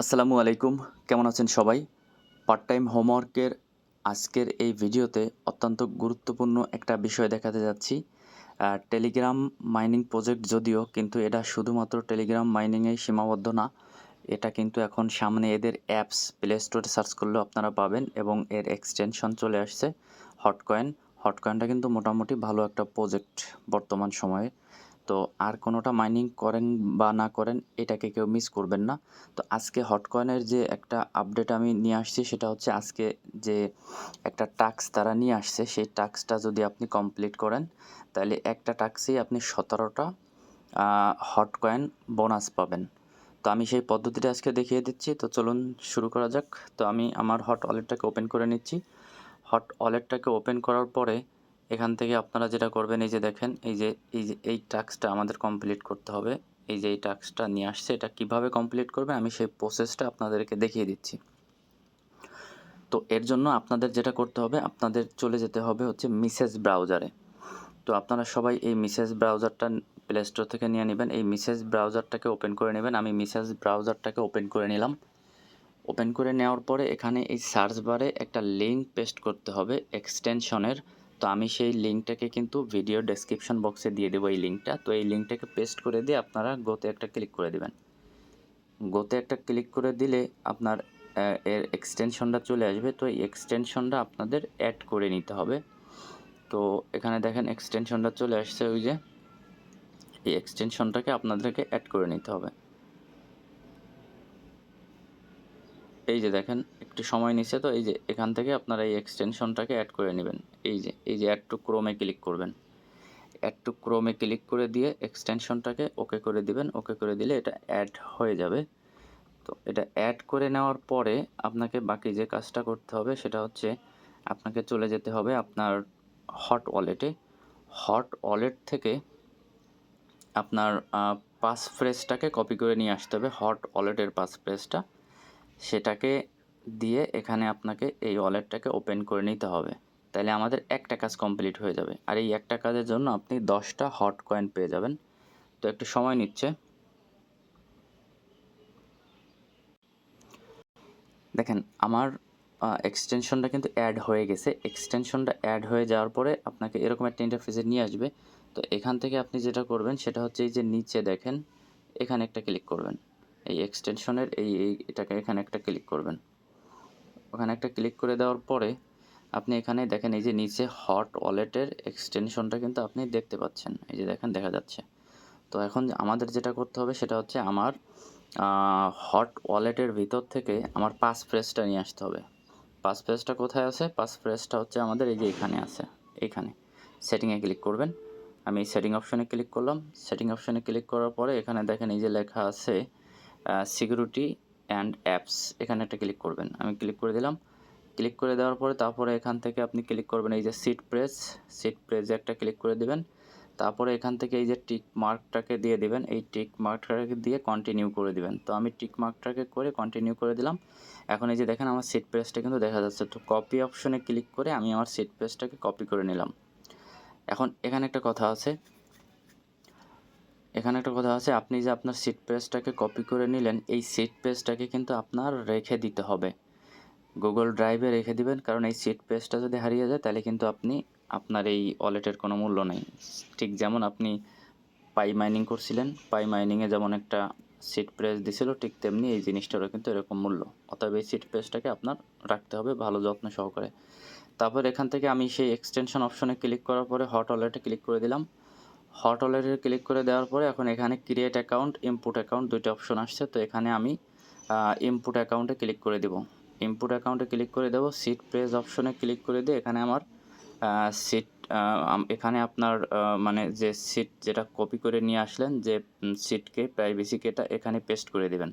আসসালামু আলাইকুম, কেমন আছেন সবাই? পার্ট টাইম হোমওয়ার্কের আজকের এই ভিডিওতে অত্যন্ত গুরুত্বপূর্ণ একটা বিষয় দেখাতে যাচ্ছি। টেলিগ্রাম মাইনিং প্রজেক্ট যদিও, কিন্তু এটা শুধুমাত্র টেলিগ্রাম মাইনিংয়েই সীমাবদ্ধ না। এটা কিন্তু এখন সামনে এদের অ্যাপস প্লে স্টোরে সার্চ করলেও আপনারা পাবেন এবং এর এক্সটেনশন চলে আসছে হটকয়েন। হটকয়েনটা কিন্তু মোটামুটি ভালো একটা প্রজেক্ট বর্তমান সময়ে। তো আর কোনোটা মাইনিং করেন বা না করেন, এটাকে কেউ মিস করবেন না। তো আজকে হটকয়েনের যে একটা আপডেট আমি নিয়ে আসছি, সেটা হচ্ছে আজকে যে একটা টাস্ক তারা নিয়ে আসছে, সেই টাস্কটা যদি আপনি কমপ্লিট করেন, তাহলে একটা টাস্কেই আপনি 17টা হটকয়েন বোনাস পাবেন। তো আমি সেই পদ্ধতিটা আজকে দেখিয়ে দিচ্ছি। তো চলুন শুরু করা যাক। তো আমি আমার হট ওয়ালেটটাকে ওপেন করে নিচ্ছি। হট ওয়ালেটটাকে ওপেন করার পরে এখান থেকে আপনারা যেটা করবেন, এই যে দেখেন, এই টাস্কটা আমাদের কমপ্লিট করতে হবে। এই যে এই টাস্কটা নিয়ে আসছে, এটা কিভাবে কমপ্লিট করবেন আমি সেই প্রসেসটা আপনাদেরকে দেখিয়ে দিচ্ছি। তো এর জন্য আপনাদের যেটা করতে হবে, আপনাদের চলে যেতে হবে হচ্ছে মেসেজ ব্রাউজারে। তো আপনারা সবাই এই মেসেজ ব্রাউজারটা প্লে স্টোর থেকে নিয়ে নেবেন। এই মেসেজ ব্রাউজারটাকে ওপেন করে নেবেন। আমি মেসেজ ব্রাউজারটাকে ওপেন করে নিলাম। ওপেন করে নেওয়ার পরে এখানে এই সার্চ বারে একটা লিঙ্ক পেস্ট করতে হবে এক্সটেনশনের। তো আমি সেই লিঙ্কটাকে কিন্তু ভিডিও ডেসক্রিপশন বক্সে দিয়ে দেবো এই লিঙ্কটা। তো এই লিঙ্কটাকে পেস্ট করে দিয়ে আপনারা গোতে একটা ক্লিক করে দেবেন। গোতে একটা ক্লিক করে দিলে আপনার এর এক্সটেনশনটা চলে আসবে। তো এই এক্সটেনশনটা আপনাদের অ্যাড করে নিতে হবে। তো এখানে দেখেন এক্সটেনশনটা চলে আসছে, ওই যে এই এক্সটেনশনটাকে আপনাদেরকে অ্যাড করে নিতে হবে। এই যে দেখেন একটু সময় নিচ্ছে, তো এই যে এখান থেকে আপনারা এই এক্সটেনশনটাকে অ্যাড করে নেবেন। এই যে অ্যাড টু ক্রোমে ক্লিক করবেন। অ্যাড টু ক্রোমে ক্লিক করে দিয়ে এক্সটেনশনটাকে ওকে করে দিবেন। ওকে করে দিলে এটা অ্যাড হয়ে যাবে। তো এটা অ্যাড করে নেওয়ার পরে আপনাকে বাকি যে কাজটা করতে হবে সেটা হচ্ছে আপনাকে চলে যেতে হবে আপনার হট ওয়ালেটে। হট ওয়ালেট থেকে আপনার পাস ফ্রেজটাকে কপি করে নিয়ে আসতে হবে। হট ওয়ালেটের পাস ফ্রেজটা, সেটাকে দিয়ে এখানে আপনাকে এই ওয়ালেটটাকে ওপেন করে নিতে হবে। তাহলে আমাদের একটা কাজ কমপ্লিট হয়ে যাবে। আর এই একটা কাজের জন্য আপনি 10টা হট কয়েন পেয়ে যাবেন। তো একটু সময় নিচ্ছে। দেখেন আমার এক্সটেনশনটা কিন্তু অ্যাড হয়ে গেছে। এক্সটেনশনটা অ্যাড হয়ে যাওয়ার পরে আপনাকে এরকম একটা ইন্টারফেসে নিয়ে আসবে। তো এখান থেকে আপনি যেটা করবেন সেটা হচ্ছে এই যে নিচে দেখেন, এখানে একটা ক্লিক করবেন। এই এক্সটেনশনের এটাকে এখানে একটা ক্লিক করবেন। ওখানে একটা ক্লিক করে দেওয়ার পরে আপনি এখানে দেখেন, এই যে নিচে হট ওয়ালেটের এক্সটেনশনটা কিন্তু আপনি দেখতে পাচ্ছেন। এই যে দেখেন, দেখা যাচ্ছে। তো এখন আমাদের যেটা করতে হবে সেটা হচ্ছে আমার হট ওয়ালেটের ভিতর থেকে আমার পাস ফ্রেজটা নিয়ে আসতে হবে। পাস ফ্রেজটা কোথায় আছে? পাস ফ্রেজটা হচ্ছে আমাদের এই যে এখানে আছে। এইখানে সেটিংয়ে ক্লিক করবেন। আমি সেটিং অপশনে ক্লিক করলাম। সেটিং অপশনে ক্লিক করার পরে এখানে দেখেন এই যে লেখা আছে সিকিউরিটি অ্যান্ড অ্যাপস, এখানে একটা ক্লিক করবেন। আমি ক্লিক করে দিলাম। ক্লিক করে দেওয়ার পরে তারপরে এখান থেকে আপনি ক্লিক করবেন এই যে সিট প্রেসে একটা ক্লিক করে দেবেন। তারপরে এখান থেকে এই যে টিক মার্কটাকে দিয়ে দেবেন। এই টিক মার্কটাকে দিয়ে কন্টিনিউ করে দিবেন। তো আমি টিক মার্কটাকে করে কন্টিনিউ করে দিলাম। এখন এই যে দেখেন আমার সিট প্রেসটা কিন্তু দেখা যাচ্ছে। তো কপি অপশনে ক্লিক করে আমি আমার সিট প্রেসটাকে কপি করে নিলাম। এখন এখানে একটা কথা আছে, আপনি যে আপনার সিট পেজটাকে কপি করে নিলেন, এই সিট পেজটাকে কিন্তু আপনার রেখে দিতে হবে, গুগল ড্রাইভে রেখে দিবেন। কারণ এই সিট পেজটা যদি হারিয়ে যায় তাহলে কিন্তু আপনার এই ওয়ালেটের কোনো মূল্য নেই। ঠিক যেমন আপনি পাই মাইনিং করছিলেন, পাই মাইনিংয়ে যেমন একটা সিট প্রেস দিছিল, ঠিক তেমনি এই জিনিসটারও কিন্তু এরকম মূল্য। অতএব এই সিট পেজটাকে আপনার রাখতে হবে ভালো যত্ন সহকারে। তারপর এখান থেকে আমি সেই এক্সটেনশন অপশনে ক্লিক করার পরে হট ওয়ালেটে ক্লিক করে দিলাম। হট ওয়ালেটে ক্লিক করে দেওয়ার পরে এখন এখানে ক্রিয়েট অ্যাকাউন্ট, ইনপুট অ্যাকাউন্ট দুইটা অপশন আসছে। তো এখানে আমি ইনপুট অ্যাকাউন্টে ক্লিক করে দেব। ইনপুট অ্যাকাউন্টে ক্লিক করে দেব। সিট প্রেস অপশনে ক্লিক করে দিয়ে এখানে আমার সিট, এখানে আপনার মানে যে সিট যেটা কপি করে নিয়ে আসলেন, যে সিটকে প্রাইভেসিকে, এটা এখানে পেস্ট করে দেবেন।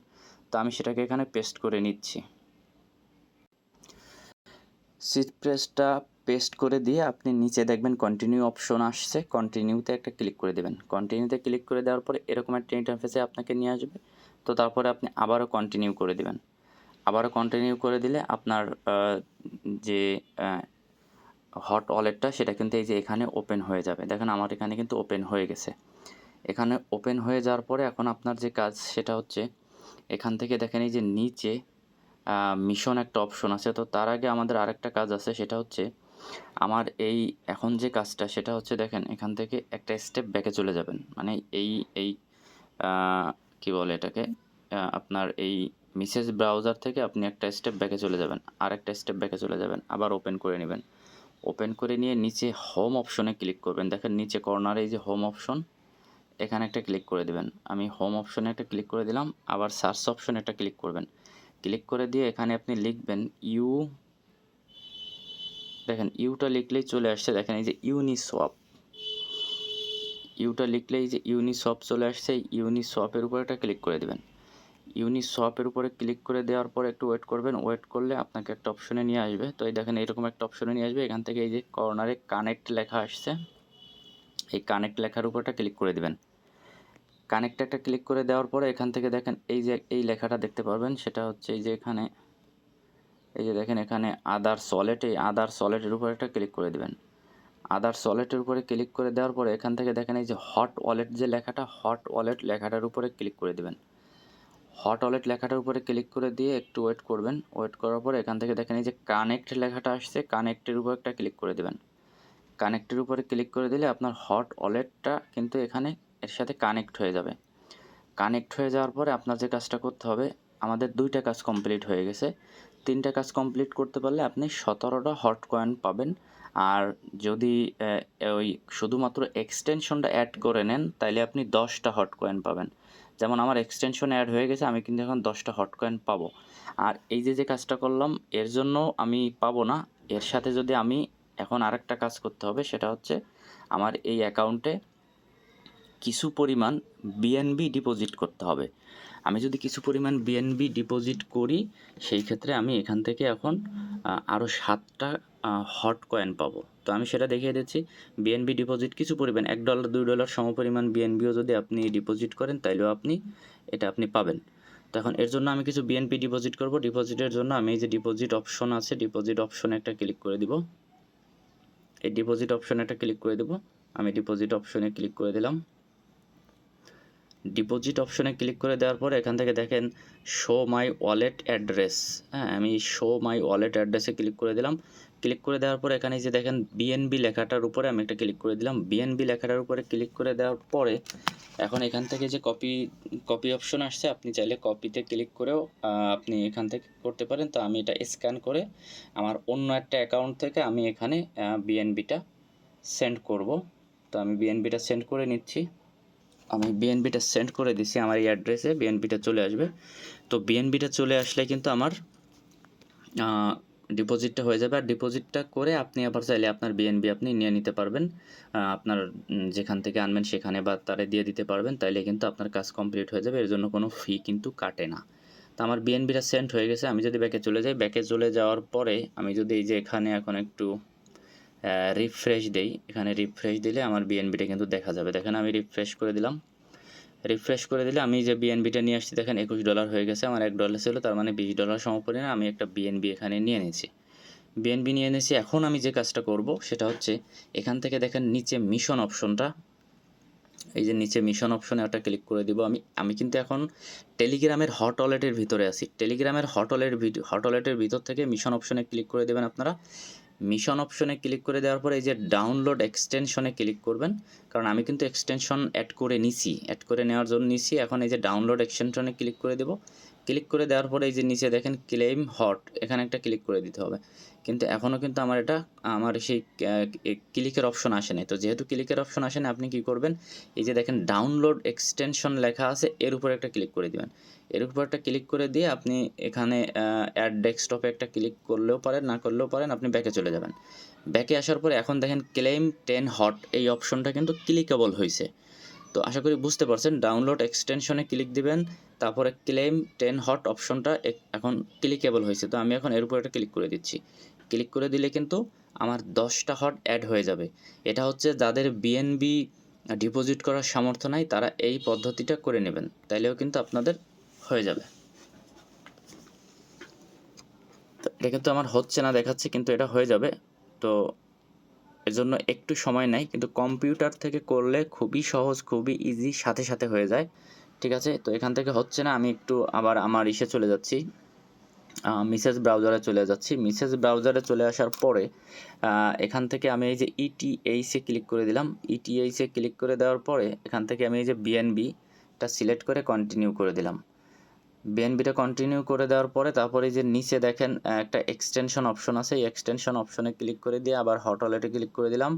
তো আমি সেটাকে এখানে পেস্ট করে নিচ্ছি। সিট প্রেসটা পেস্ট করে দিয়ে আপনি নিচে দেখবেন কন্টিনিউ অপশন আসছে, কন্টিনিউতে একটা ক্লিক করে দেবেন। কন্টিনিউতে ক্লিক করে দেওয়ার পরে এরকম একটা ইন্টারফেসে আপনাকে নিয়ে আসবে। তো তারপরে আপনি আবারও কন্টিনিউ করে দেবেন। আবারও কন্টিনিউ করে দিলে আপনার যে হট ওয়ালেটটা সেটা কিন্তু এই যে এখানে ওপেন হয়ে যাবে। দেখেন আমার এখানে কিন্তু ওপেন হয়ে গেছে। এখানে ওপেন হয়ে যাওয়ার পরে এখন আপনার যে কাজ সেটা হচ্ছে এখান থেকে দেখেন এই যে নিচে মিশন একটা অপশন আছে। তো তার আগে আমাদের আরেকটা কাজ আছে, সেটা হচ্ছে আমার এই এখন যে কাজটা সেটা হচ্ছে দেখেন এখান থেকে একটা স্টেপ ব্যাকে চলে যাবেন। মানে এই কি বলে এটাকে, আপনার এই মেসেজ ব্রাউজার থেকে আপনি একটা স্টেপ ব্যাকে চলে যাবেন, আর একটা স্টেপ ব্যাকে চলে যাবেন, আবার ওপেন করে নেবেন। ওপেন করে নিয়ে নিচে হোম অপশনে ক্লিক করবেন। দেখেন নিচে কর্নারে এই যে হোম অপশন, এখানে একটা ক্লিক করে দেবেন। আমি হোম অপশনে একটা ক্লিক করে দিলাম, আবার সার্চ অপশনে একটা ক্লিক করবেন। ক্লিক করে দিয়ে এখানে আপনি লিখবেন ইউ, দেখেন ইউটা লিখলেই চলে আসছে। দেখেন এই যে ইউনিসোয়াপ, ইউটা লিখলেই এই যে ইউনিসোয়াপ চলে আসছে। ইউনিসোয়াপের উপর একটা ক্লিক করে দেবেন। ইউনিসোয়াপের উপরে ক্লিক করে দেওয়ার পর একটু ওয়েট করবেন। ওয়েট করলে আপনাকে একটা অপশনে নিয়ে আসবে। তো এই দেখেন এরকম একটা অপশনে নিয়ে আসবে। এখান থেকে এই যে কর্নারে কানেক্ট লেখা আসছে, এই কানেক্ট লেখার উপরটা ক্লিক করে দেবেন। কানেক্ট একটা ক্লিক করে দেওয়ার পরে এখান থেকে দেখেন এই যে এই লেখাটা দেখতে পারবেন, সেটা হচ্ছে এই যে এখানে এই যে দেখেন এখানে আদার সলেট, এই আদার সলেটের উপর একটা ক্লিক করে দেবেন। আদার সলেটের উপরে ক্লিক করে দেওয়ার পরে এখান থেকে দেখেন এই যে হট ওয়ালেট যে লেখাটা, হট ওয়ালেট লেখাটার উপরে ক্লিক করে দেবেন। হট ওয়ালেট লেখাটার উপরে ক্লিক করে দিয়ে একটু ওয়েট করবেন। ওয়েট করার পরে এখান থেকে দেখেন এই যে কানেক্ট লেখাটা আসছে, কানেক্টের উপর একটা ক্লিক করে দেবেন। কানেক্টের উপরে ক্লিক করে দিলে আপনার হট ওয়ালেটটা কিন্তু এখানে এর সাথে কানেক্ট হয়ে যাবে। কানেক্ট হয়ে যাওয়ার পরে আপনার যে কাজটা করতে হবে, আমাদের 2টা কাজ কমপ্লিট হয়ে গেছে। 3টা কাজ কমপ্লিট করতে পারলে আপনি 17টা হট কয়েন পাবেন। আর যদি ওই শুধুমাত্র এক্সটেনশনটা অ্যাড করে নেন তাইলে আপনি 10টা হট কয়েন পাবেন। যেমন আমার এক্সটেনশন অ্যাড হয়ে গেছে, আমি কিন্তু এখন 10টা হট কয়েন পাবো। আর এই যে কাজটা করলাম এর জন্য আমি পাবো না, এর সাথে যদি আমি এখন আরেকটা কাজ করতে হবে, সেটা হচ্ছে আমার এই অ্যাকাউন্টে কিছু পরিমাণ বিএনবি ডিপোজিট করতে হবে। আমি যদি কিছু পরিমাণ বিএনবি ডিপোজিট করি, সেই ক্ষেত্রে আমি এখান থেকে এখন আরও 7টা হট কয়েন পাবো। তো আমি সেটা দেখিয়ে দিচ্ছি। বিএনবি ডিপোজিট কিছু পরিমাণ $1 $2 সমপরিমাণ বিএনবিও যদি আপনি ডিপোজিট করেন তাইলেও আপনি পাবেন। তো এখন এর জন্য আমি কিছু বিএনপি ডিপোজিট করব। ডিপোজিটের জন্য আমি এই যে ডিপোজিট অপশন আছে, ডিপোজিট অপশনে একটা ক্লিক করে দিব। এই ডিপোজিট অপশনে একটা ক্লিক করে দেব। আমি ডিপোজিট অপশনে ক্লিক করে দিলাম। ডিপোজিট অপশনে ক্লিক করে দেওয়ার পরে এখান থেকে দেখেন শো মাই ওয়ালেট অ্যাড্রেস, হ্যাঁ আমি শো মাই ওয়ালেট অ্যাড্রেসে ক্লিক করে দিলাম। ক্লিক করে দেওয়ার পরে এখানে যে দেখেন বিএনবি লেখাটার উপরে আমি একটা ক্লিক করে দিলাম। বিএনবি লেখাটার উপরে ক্লিক করে দেওয়ার পরে এখন এখান থেকে যে কপি অপশন আসছে, আপনি চাইলে কপিতে ক্লিক করেও আপনি এখান থেকে করতে পারেন। তো আমি এটা স্ক্যান করে আমার অন্য একটা অ্যাকাউন্ট থেকে আমি এখানে বিএনবিটা সেন্ড করব। তো আমি বিএনবিটা সেন্ড করে নিচ্ছি। আমি বিএনবিটা সেন্ড করে দিছি, আমার এই অ্যাড্রেসে বিএনবিটা চলে আসবে। তো বিএনবিটা চলে আসলে কিন্তু আমার ডিপোজিটটা হয়ে যাবে। আর ডিপোজিটটা করে আপনি আবার চাইলে আপনার বিএনবি আপনি নিয়ে নিতে পারবেন, আপনার যেখান থেকে আনবেন সেখানে বা তারে দিয়ে দিতে পারবেন। তাইলে কিন্তু আপনার কাজ কমপ্লিট হয়ে যাবে, এর জন্য কোনো ফি কিন্তু কাটে না। তো আমার বিএনবিটা সেন্ড হয়ে গেছে। আমি যদি ব্যাকে চলে যাই, ব্যাকে চলে যাওয়ার পরে আমি যদি এই যে এখানে এখন একটু রিফ্রেশ দেই, এখানে রিফ্রেশ দিলে আমার বিএনবিটা কিন্তু দেখা যাবে। দেখেন আমি রিফ্রেশ করে দিলাম। রিফ্রেশ করে দিলে আমি যে বিএনবিটা নিয়ে আসছি দেখেন $21 হয়ে গেছে। আমার $1 ছিল, তার মানে $20 সমপরিমাণ আমি একটা বিএনবি এখানে নিয়ে নিয়েছি। বিএনবি নিয়ে নিয়েছি। এখন আমি যে কাজটা করব সেটা হচ্ছে এখান থেকে দেখেন নিচে মিশন অপশনটা, এই যে নিচে মিশন অপশনে একটা ক্লিক করে দিব। আমি কিন্তু এখন টেলিগ্রামের হট ওয়ালেটের ভিতরে আছি। টেলিগ্রামের হট ওয়ালেটের ভিতর থেকে মিশন অপশনে ক্লিক করে দেবেন আপনারা। মিশন অপশনে ক্লিক করে দেওয়ার পরে এই যে ডাউনলোড এক্সটেনশনে ক্লিক করবেন, কারণ আমি কিন্তু এক্সটেনশন অ্যাড করে নেওয়ার জন্য নিছি। এখন এই যে ডাউনলোড এক্সটেনশনে ক্লিক করে দেব। ক্লিক করে দেওয়ার পরে এই যে নিচে দেখেন ক্লেম হট, এখানে একটা ক্লিক করে দিতে হবে। কিন্তু এখনও কিন্তু আমার সেই ক্লিকের অপশন আসেনি। তো যেহেতু ক্লিকের অপশন আসেনি, আপনি কি করবেন, এই যে দেখেন ডাউনলোড এক্সটেনশন লেখা আছে, এর উপরে একটা ক্লিক করে দিবেন। এর উপর একটা ক্লিক করে দিয়ে আপনি এখানে অ্যাড ডেস্কটপে একটা ক্লিক করলেও পারেন, না করলেও পারেন, আপনি ব্যাকে চলে যাবেন। ব্যাকে আসার পরে এখন দেখেন ক্লেম 10 হট, এই অপশনটা কিন্তু ক্লিকেবল হয়েছে। তো আশা করি বুঝতে পারছেন। ডাউনলোড এক্সটেনশনে ক্লিক দিবেন, তারপরে ক্লেম 10 হট অপশনটা এখন ক্লিকেবল হয়েছে। তো আমি এখন এর উপর একটা ক্লিক করে দিচ্ছি। ক্লিক করে দিলে কিন্তু আমার 10টা হট অ্যাড হয়ে যাবে। এটা হচ্ছে যাদের বিএনবি ডিপোজিট করার সামর্থ্য নাই, তারা এই পদ্ধতিটা করে নেবেন, তাইলেও কিন্তু আপনাদের হয়ে যাবে। তো এটা কিন্তু আমার হচ্ছে না দেখাচ্ছে, কিন্তু এটা হয়ে যাবে। তো এর জন্য একটু সময় নেয়, কিন্তু কম্পিউটার থেকে করলে খুবই সহজ, খুবই ইজি, সাথে সাথে হয়ে যায়। ঠিক আছে, তো এখান থেকে হচ্ছে না, আমি একটু আবার আমার ইসে চলে যাচ্ছি, মিসেস ব্রাউজারে চলে যাচ্ছি। মিসেস ব্রাউজারে চলে আসার পরে এখান থেকে আমি এই যে ইটিএইচে ক্লিক করে দিলাম। ইটিএইচে ক্লিক করে দেওয়ার পরে এখান থেকে আমি এই যে বিএনবিটা সিলেক্ট করে কন্টিনিউ করে দিলাম। বিএনবিটা কন্টিনিউ করে দেওয়ার পরে তারপরে যে নিচে দেখেন একটা এক্সটেনশন অপশন আছে, এই এক্সটেনশন অপশনে ক্লিক করে দিয়ে আবার হট ওয়ালেটে ক্লিক করে দিলাম।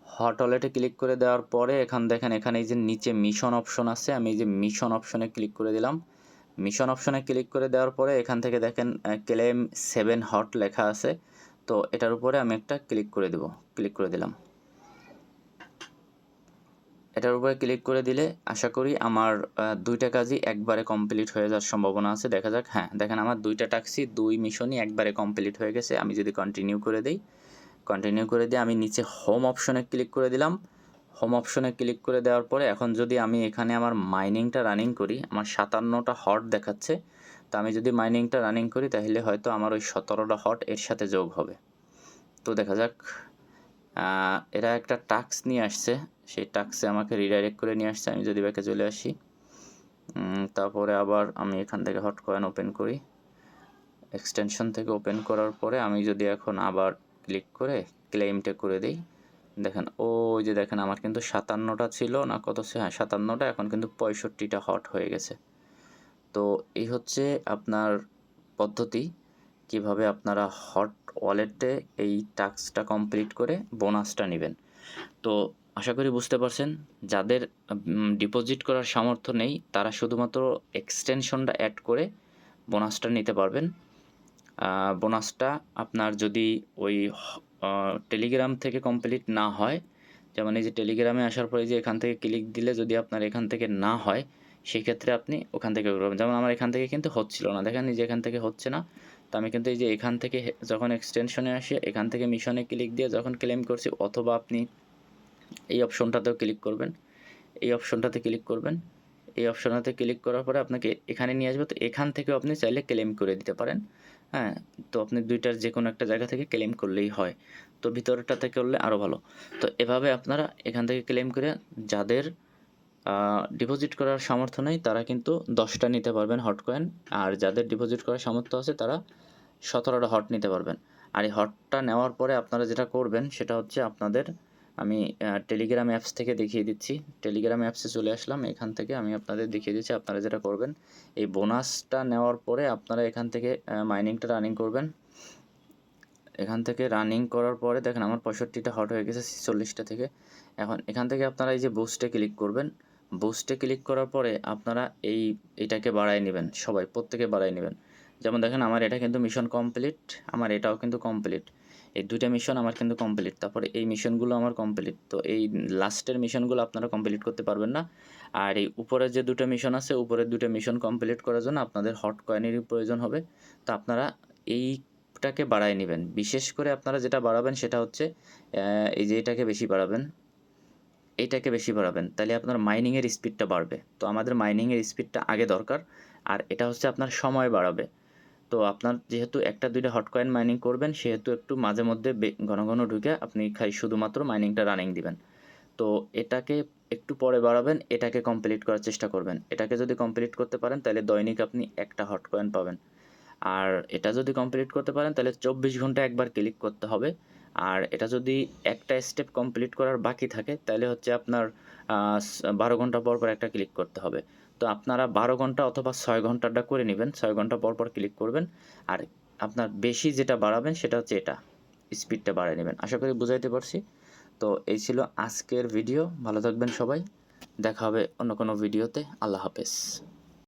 হট ওয়ালেটে ক্লিক করে দেওয়ার পরে দেখেন এখানে এই যে নিচে মিশন অপশন আছে, আমি এই যে মিশন অপশনে ক্লিক করে দিলাম। মিশন অপশনে ক্লিক করে দেওয়ার পরে এখান থেকে দেখেন ক্লেম 7 হট লেখা আছে, তো এটার উপরে আমি একটা ক্লিক করে দেব। ক্লিক করে দিলাম। এটার উপরে ক্লিক করে দিলে আশা করি আমার দুইটা কাজই একবারে কমপ্লিট হয়ে যাওয়ার সম্ভাবনা আছে। দেখা যাক। হ্যাঁ, দেখেন আমার দুইটা টাস্কই, দুই মিশনই একবারে কমপ্লিট হয়ে গেছে। আমি যদি কন্টিনিউ করে দিই, কন্টিনিউ করে দিয়ে আমি নিচে হোম অপশনে ক্লিক করে দিলাম। হোম অপশনে ক্লিক করে দেওয়ার পরে এখন যদি আমি এখানে আমার মাইনিংটা রানিং করি, আমার 57টা হট দেখাচ্ছে। তো আমি যদি মাইনিংটা রানিং করি তাহলে হয়তো আমার ওই 17টা হট এর সাথে যোগ হবে। তো দেখা যাক। এরা একটা টাস্ক নিয়ে আসছে, সেই টাস্কে আমাকে রিডাইরেক্ট করে নিয়ে আসছে। আমি যদি ব্যাকে চলে আসি, তারপরে আবার আমি এখান থেকে হট কয়েন ওপেন করি। এক্সটেনশন থেকে ওপেন করার পরে আমি যদি এখন আবার ক্লিক করে ক্লেমটা করে দিই, দেখেন ওই যে দেখেন আমার কিন্তু 57টা ছিল না, কত? হ্যাঁ 57টা, এখন কিন্তু 65টা হট হয়ে গেছে। তো এই হচ্ছে আপনার পদ্ধতি, কিভাবে আপনারা হট ওয়ালেটে এই টাস্কটা কমপ্লিট করে বোনাসটা নেবেন। তো আশা করি বুঝতে পারছেন। যাদের ডিপোজিট করার সামর্থ্য নেই তারা শুধুমাত্র এক্সটেনশনটা অ্যাড করে বোনাসটা নিতে পারবেন। বোনাসটা আপনার যদি ওই টেলিগ্রাম থেকে কমপ্লিট না হয়, যেমন এই যে টেলিগ্রামে আসার পরে যে এখান থেকে ক্লিক দিলে যদি আপনার এখান থেকে না হয়, সেক্ষেত্রে আপনি ওখান থেকে করবেন। যেমন আমার এখান থেকে কিন্তু হচ্ছিল না, দেখেন এই যে এখান থেকে হচ্ছে না। তো আমি কিন্তু এই যে এখান থেকে যখন এক্সটেনশনে আসি, এখান থেকে মিশনে ক্লিক দিয়ে যখন ক্লেম করছি, অথবা আপনি এই অপশনটাতেও ক্লিক করবেন, এই অপশনটাতে ক্লিক করবেন। এই অপশনটাতে ক্লিক করার পরে আপনাকে এখানে নিয়ে আসবে। তো এখান থেকেও আপনি চাইলে ক্লেম করে দিতে পারেন। হ্যাঁ, তো আপনি দুইটার যে কোনো একটা জায়গা থেকে ক্লেম করলেই হয়। তো ভিতরটাতে করলে আরও ভালো। তো এভাবে আপনারা এখান থেকে ক্লেম করে, যাদের ডিপোজিট করার সামর্থ্য নেই তারা কিন্তু 10টা নিতে পারবেন হট কয়েন, আর যাদের ডিপোজিট করার সামর্থ্য আছে তারা 17টা হট নিতে পারবেন। আর এই হটটা নেওয়ার পরে আপনারা যেটা করবেন সেটা হচ্ছে আপনাদের, আমি টেলিগ্রাম অ্যাপস থেকে দেখিয়ে দিচ্ছি। টেলিগ্রাম অ্যাপসে চলে আসলাম, এখান থেকে আমি আপনাদের দেখিয়ে দিচ্ছি। আপনারা যেটা করবেন, এই বোনাসটা নেওয়ার পরে আপনারা এখান থেকে মাইনিংটা রানিং করবেন। এখান থেকে রানিং করার পরে দেখেন আমার 65টা হট হয়ে গেছে 46টা থেকে। এখন এখান থেকে আপনারা এই যে বুস্টে ক্লিক করবেন। বুস্টে ক্লিক করার পরে আপনারা এটাকে বাড়ায় নেবেন, সবাই প্রত্যেকে বাড়ায় নেবেন। যেমন দেখেন আমার এটা কিন্তু মিশন কমপ্লিট, আমার এটাও কিন্তু কমপ্লিট। এই দুইটা মিশন আমার কিন্তু কমপ্লিট, তারপরে এই মিশনগুলো আমার কমপ্লিট। তো এই লাস্টের মিশনগুলো আপনারা কমপ্লিট করতে পারবেন না। আর এই উপরের যে দুটো মিশন আছে, উপরের দুটো মিশন কমপ্লিট করার জন্য আপনাদের হট কয়েনেরই প্রয়োজন হবে। তো আপনারা এইটাকে বাড়ায় নেবেন। বিশেষ করে আপনারা যেটা বাড়াবেন সেটা হচ্ছে এই যে এটাকে বেশি বাড়াবেন, এইটাকে বেশি বাড়াবেন, তাহলে আপনার মাইনিংয়ের স্পিডটা বাড়বে। তো আমাদের মাইনিংয়ের স্পিডটা আগে দরকার, আর এটা হচ্ছে আপনার সময় বাড়াবে। তো আপনার যেহেতু একটা দুইটা হট কয়েন মাইনিং করবেন, সেহেতু একটু মাঝে মধ্যে ঘন ঘন ঢুকে আপনি শুধুমাত্র মাইনিংটা রানিং দিবেন। তো এটাকে একটু পরে বাড়াবেন, এটাকে কমপ্লিট করার চেষ্টা করবেন। এটাকে যদি কমপ্লিট করতে পারেন তাহলে দৈনিক আপনি একটা হট কয়েন পাবেন। আর এটা যদি কমপ্লিট করতে পারেন তাহলে 24 ঘন্টা একবার ক্লিক করতে হবে। আর এটা যদি একটা স্টেপ কমপ্লিট করার বাকি থাকে তাহলে হচ্ছে আপনার 12 ঘন্টা পর পর একটা ক্লিক করতে হবে। তো আপনারা 12 ঘন্টা অথবা 6 ঘন্টাটা করে নেবেন, 6 ঘন্টা পর পর ক্লিক করবেন। আর আপনার বেশি যেটা বাড়াবেন সেটা হচ্ছে এটা, স্পিডটা বাড়িয়ে নেবেন। আশা করি বুঝাইতে পারছি। তো এই ছিল আজকের ভিডিও। ভালো থাকবেন সবাই, দেখা হবে অন্য কোনো ভিডিওতে। আল্লাহ হাফেজ।